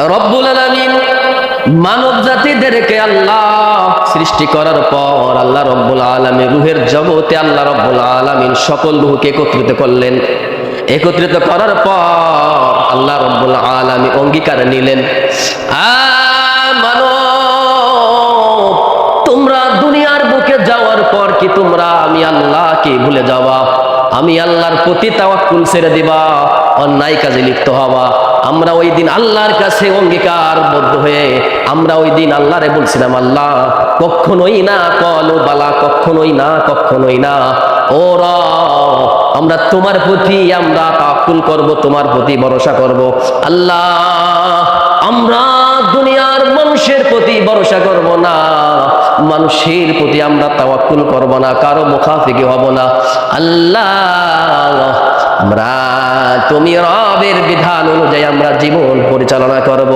রব্বুল আলামিন মানব জাতিদেরকে আল্লাহ সৃষ্টি করার পর আল্লাহ রব্বুল আলামিন রূহের জগতে আল্লাহ রব্বুল আলামিন সকল রূহকে একত্রিত করলেন। একত্রিত করার পর আল্লাহ রব্বুল আলামিন অঙ্গীকার নিলেন, মানব, তোমরা দুনিয়ার বুকে যাওয়ার পর কি তোমরা আমি আল্লাহকে ভুলে যাওয়া, আমি আল্লাহর প্রতি তাওয়াক্কুল ছেড়ে দিবা, অন্যায় কাজে লিপ্ত হওয়া? আমরা ওই দিন আল্লাহর কাছে অঙ্গীকারবদ্ধ হয়ে আমরা ওই দিন আল্লাহরে বলছিলাম, আল্লাহ কখনোই না, কলু বালা, কখনোই না, কখনোই না। ও রব, আমরা তোমার প্রতি আমরা তাওয়াক্কুল করব, তোমার প্রতি ভরসা করব। আল্লাহ, আমরা দুনিয়ার মানুষের প্রতি ভরসা করব না, মানুষের প্রতি আমরা তাওয়াক্কুল করব না, কারো মুখাফিকি হব না। আল্লাহ, আমরা তুমি রবের বিধান অনুযায়ী আমরা জীবন পরিচালনা করব।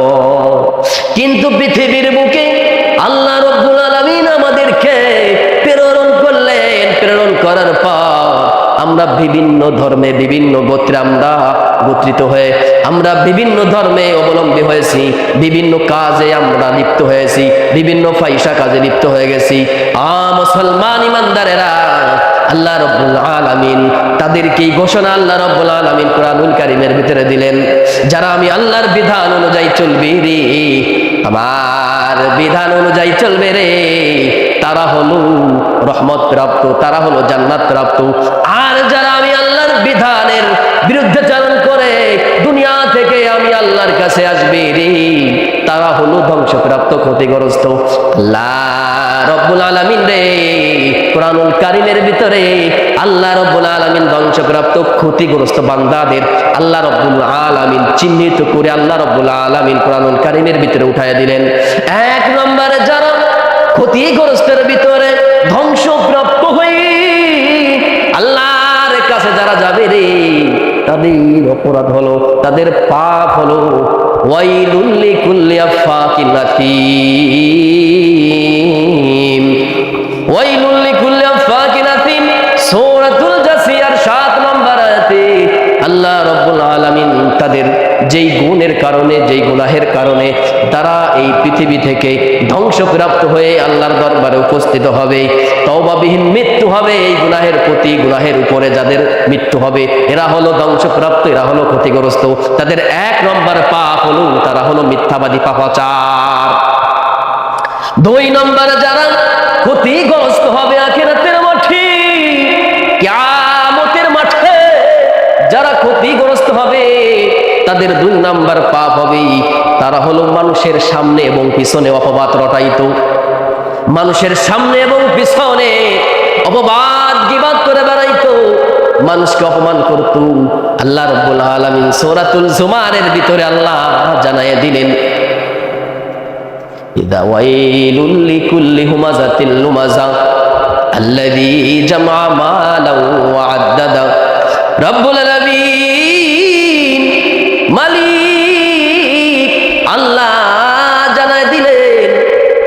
কিন্তু পৃথিবীর বুকে আল্লাহ রব্বুল আলামিন আমাদেরকে প্রেরণ করলেন। প্রেরণ করার পর আমরা বিভিন্ন ধর্মে, বিভিন্ন গোত্রে আমরা গোত্রিত হয়ে আমরা বিভিন্ন ধর্মে অবলম্বী হয়েছি, বিভিন্ন কাজে আমরা লিপ্ত হয়েছি, বিভিন্ন ফাহিশা কাজে লিপ্ত হয়ে গেছি। মুসলমান ইমানদারেরা, আল্লাহ রব্বুল আলামিন তাদেরকে ঘোষণা আল্লাহ রব্বুল আলামিন কোরআনুল কারীমের ভিতরে দিলেন, যারা আমি আল্লাহর বিধান অনুযায়ী চলবে রে, আমার বিধান অনুযায়ী চলবে রে, তারা হলো রহমত প্রাপ্ত, তারা হলো জান্নাত প্রাপ্ত। আর যারা আমি আল্লাহর বিধানের বিরুদ্ধে চালন করে দুনিয়া থেকে আমি আল্লাহর কাছে আসবে রে, তারা হলো ধ্বংসপ্রাপ্ত, ক্ষতিগ্রস্ত। আল্লাহ রব্বুল আলামিন রে কোরআনুল কারীমের ভিতরে আল্লাহ রব্বুল আলামিন ধ্বংসপ্রাপ্ত, ক্ষতিগ্রস্ত বান্দাদের আল্লাহ রব্বুল আলামিন চিহ্নিত করে আল্লাহ রব্বুল আলামিন কোরআনুল কারীমের ভিতরে উঠায় দিলেন। এক নম্বরে যারা ক্ষতিগ্রস্তের ভিতরে ধ্বংসপ্রাপ্ত হয়ে আল্লাহর কাছে যারা যাবে রে, তাদের অপরাধ হলো, তাদের পাপ হলো ওয়াইলুল লিকুল্লি আফাকিন আথীম, ওয়াইলুল লিকুল্লি আফাকিন আথীম। সূরাতুল জাসিয়ার 7 নম্বর আয়াতে আল্লাহ রব্বুল আলামিন তাদের যেই গুণের কারণে, যেই গুনাহের কারণে তারা এই পৃথিবী থেকে ধ্বংসপ্রাপ্ত হয়ে আল্লাহর দরবারে উপস্থিত হবে, তওবাবিহীন মৃত্যু হবে। এই গুনাহের প্রতি, গুনাহের উপরে যাদের মৃত্যু হবে, এরা হলো ধ্বংসপ্রাপ্ত, এরা হলো ক্ষতিগ্রস্ত। তাদের 1 নম্বর পাপ হলো তারা হলো মিথ্যাবাদী, পাপাচার। 2 নম্বরে যারা ক্ষতিগ্রস্ত হবে আখিরাতের মাঠে, কিয়ামতের মাঠে যারা ক্ষতিগ্রস্ত হবে, তাদের 2 নম্বর পাপ হবে তারা হলো মানুষের সামনে এবং পিছনে অপবাদ রটাইতো, মানুষের সামনে এবং পিছনে অপবাদ গীবাত করে বেড়াইতো, মানুষকে অপমান করত। আল্লাহ রাব্বুল আলামিন সূরাতুল জুমারের ভিতরে আল্লাহ জানায়ে দিলেন, ইদা ওয়াইলুল লিকুল্লি হুমাযাতিল লুমাযা আল্লাযী জামা মালাও ওয়া আদ্দাদা। রব্বুল আলামিন মালিক আল্লাহ জানায় দিলেন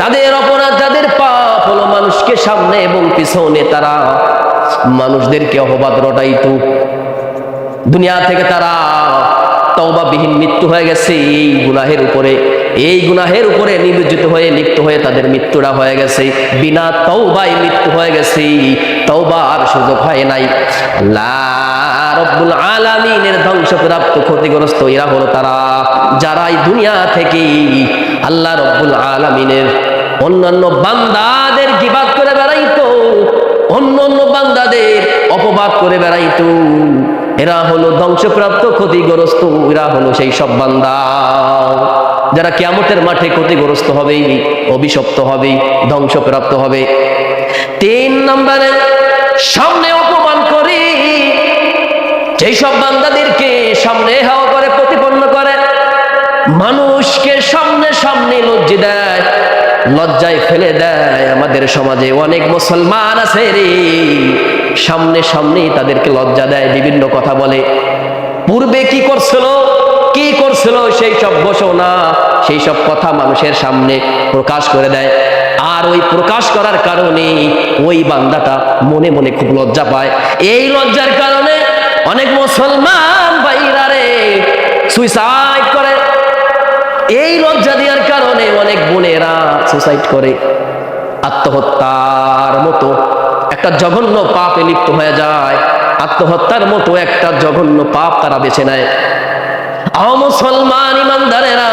তাদের অপরাধ, তাদের পাপ হলো মানুষকে সামনে এবং পিছনে তারা মানুষদেরকে অপবাদ রটাইতো। দুনিয়া থেকে তারা তওবাবিহীন মৃত্যু হয়ে গেছে এই গুনাহের উপরে, এই গুনাহের উপরে নিবেদিত হয়ে লিপ্ত হয়ে তাদের মৃত্যুটা হয়ে গেছে, বিনা তওবায় মৃত্যু হয়ে গেছে, তওবার সুযোগ হয় নাই। আল্লাহ রব্বুল আলামিনের ধ্বংসপ্রাপ্ত, ক্ষতিগ্রস্ত এরা হলো তারা যারা এই দুনিয়া থেকে আল্লাহ রব্বুল আলামিনের অন্যান্য বান্দাদের গীবাত করে বেড়াইতো, অন্যান্য বান্দাদের অপবাদ করে বেড়াইতো। এরা হলো ধ্বংসপ্রাপ্ত, ক্ষতিগ্রস্ত, এরা হলো সেই সব বান্দা যারা কিয়ামতের মাঠে ক্ষতিগ্রস্ত হবে, অভিশপ্ত হবে, ধ্বংসপ্রাপ্ত হবে। 3 নম্বরে সামনে অপমান করে যেই সব বান্দাদেরকে সামনে হাওয়া করে, প্রতিপন্ন করে, মানুষকে সামনে সামনে লজ্জা দেয়, লজ্জায় ফেলে দেয়। আমাদের সমাজে অনেক মুসলমান আছে রে, সামনে সামনে তাদেরকে লজ্জা দেয়, বিভিন্ন কথা বলে। পূর্বে কি করছিল, কি করছিল সেই সব ঘোষণা, সেই সব কথা মানুষের সামনে প্রকাশ করে দেয়। আর ওই প্রকাশ করার কারণে ওই বান্দাটা মনে মনে খুব লজ্জা পায়। এই লজ্জার কারণে অনেক মুসলমান ভাইরা রে সুইসাইড করে, এই লজ্জা দেওয়ার কারণে অনেক বোনেরা সুসাইড করে, আত্মহত্যার মতো একটা জঘন্য পাপে লিপ্ত হয়ে যায়, আত্মহত্যার মতো একটা জঘন্য পাপ তারা বেছে নেয়। মুসলমান ইমানদারেরা,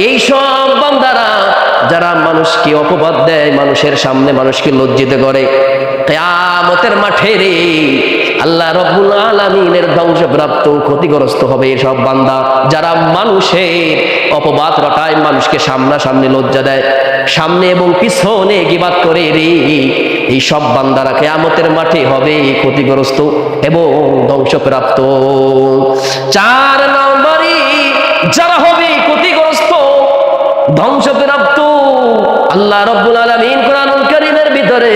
এই সব বান্দারা যারা মানুষকে অপবাদ দেয়, মানুষের সামনে মানুষকে লজ্জিত করে, কিয়ামতের মাঠে রে আল্লাহ রাব্বুল আলামিনের ধ্বংসপ্রাপ্ত ক্ষতিগ্রস্ত হবে এসব বান্দা যারা মানুষের অপবাদ রটায়, মানুষকে সামনাসামনি লজ্জা দেয়, সামনে এবং পিছনে গীবাত করে রে। এই সব বান্দারা কিয়ামতের মাঠে হবে ক্ষতিগ্রস্ত এবং ধ্বংসপ্রাপ্ত। 4 নম্বরে যারা হবে ক্ষতিগ্রস্ত, ধ্বংসপ্রাপ্ত, আল্লাহ রাব্বুল আলামিন কোরআনুল কারীমের ভিতরে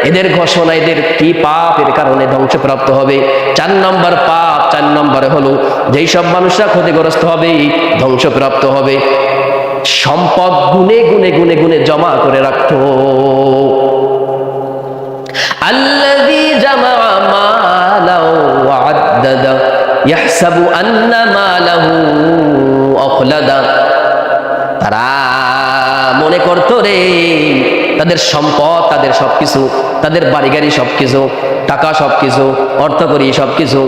এদের ঘোষণা, এদের কি পাপের কারণে ধ্বংসপ্রাপ্ত হবে। 4 নম্বর পাপ, 4 নম্বরে হলো যেই সব মানুষরা ক্ষতিগ্রস্ত হবে, ধ্বংসপ্রাপ্ত হবে, সম্পদ গুনে গুনে গুনে গুনে জমা করে রাখতো। আল্লাযী জামা মালাও ওয়া আদ্দাদা ইয়াহসাবু আন্না মালাহু আখলাদা। তারা মনে করতো রে তাদের সম্পদ, তাদের সবকিছু, তাদের বাড়ি গাড়ি সবকিছু, টাকা সবকিছু, অর্থ করি সবকিছু,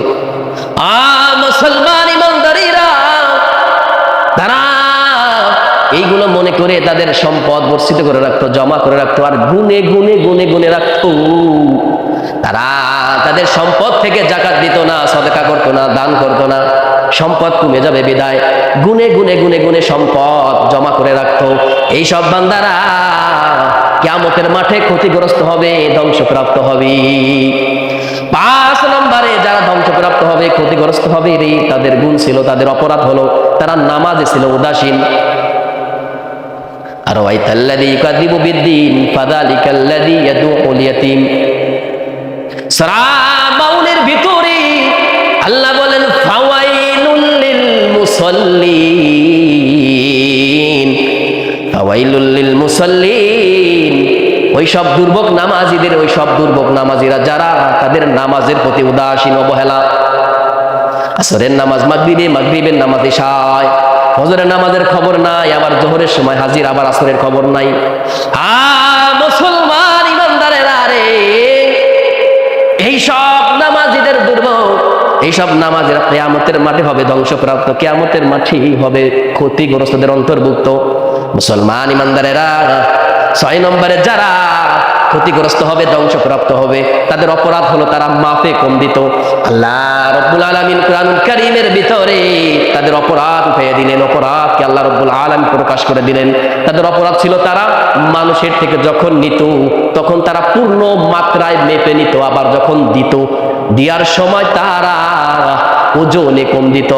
মুসলমান ইমানদারেরা তারা এইগুলো মনে করে তাদের সম্পদ বর্ষিত করে রাখতো, জমা করে রাখতো, আর গুনে গুনে গুনে গুনে রাখতো। তারা তাদের সম্পদ থেকে যাকাত দিত না, সদকা করতো না, দান করতো না, সম্পদ কমে যাবে বিদায় গুনে গুনে গুনে গুনে সম্পদ জমা করে রাখতো। এই সব বান্দারা কিয়ামতের মাঠে ক্ষতিগ্রস্ত হবে, ধ্বংসপ্রাপ্ত হবে। 5 নম্বরে যারা ধ্বংসপ্রাপ্ত হবে, ক্ষতিগ্রস্ত হবে রে, তাদের গুণ ছিল, তাদের অপরাধ হলো তারা নামাজে ছিল উদাসীন। আর ওয়াইতাল্লাযী ইউকাযযিবু বিদ্দীন ফাযালিকাল্লাযী ইয়াদউল ইয়াতীম। সূরা মাউনের ভিতরে আল্লাহ বলেন ফাওয়াইলুল লিল মুসাল্লিন, ফাওয়াইলুল লিল মুসাল্লিন। ওই সব দুর্ভোগ নামাজীদের, ওই সব দুর্ভোগ নামাজীরা যারা তাদের নামাজের প্রতি উদাসীন, অবহেলা, আসরের নামাজ মাগরিবে, মাগরিবের নামাজ ইশায়, ফজরের নামাজের খবর নাই, আবার জোহরের সময় হাজির, আবার আসরের খবর নাই। মুসলমান ইমানদারেরা রে, এই সব নামাজীদের দুর্ভোগ, এই সব নামাজেরা কিয়ামতের মাঠে হবে ধ্বংসপ্রাপ্ত, কিয়ামতের মাঠেই হবে ক্ষতিগ্রস্তদের অন্তর্ভুক্ত। মুসলমান ইমানদারেরা 6 নম্বরে যারা ক্ষতিগ্রস্ত হবে, ধ্বংসপ্রাপ্ত হবে, তাদের অপরাধ হলো তারা মাফে কম দিত। আল্লাহ রাব্বুল আলামিন কোরআনুল কারীমের ভিতরে তাদের অপরাধ উঠিয়ে দিলেন, অপরাধকে আল্লাহ রাব্বুল আলামিন প্রকাশ করে দিলেন। তাদের অপরাধ ছিল তারা মানুষের থেকে যখন নিত তখন তারা পূর্ণ মাত্রায় মেপে নিত, আবার যখন দিত, দেওয়ার সময় তারা ওজনে কম দিত।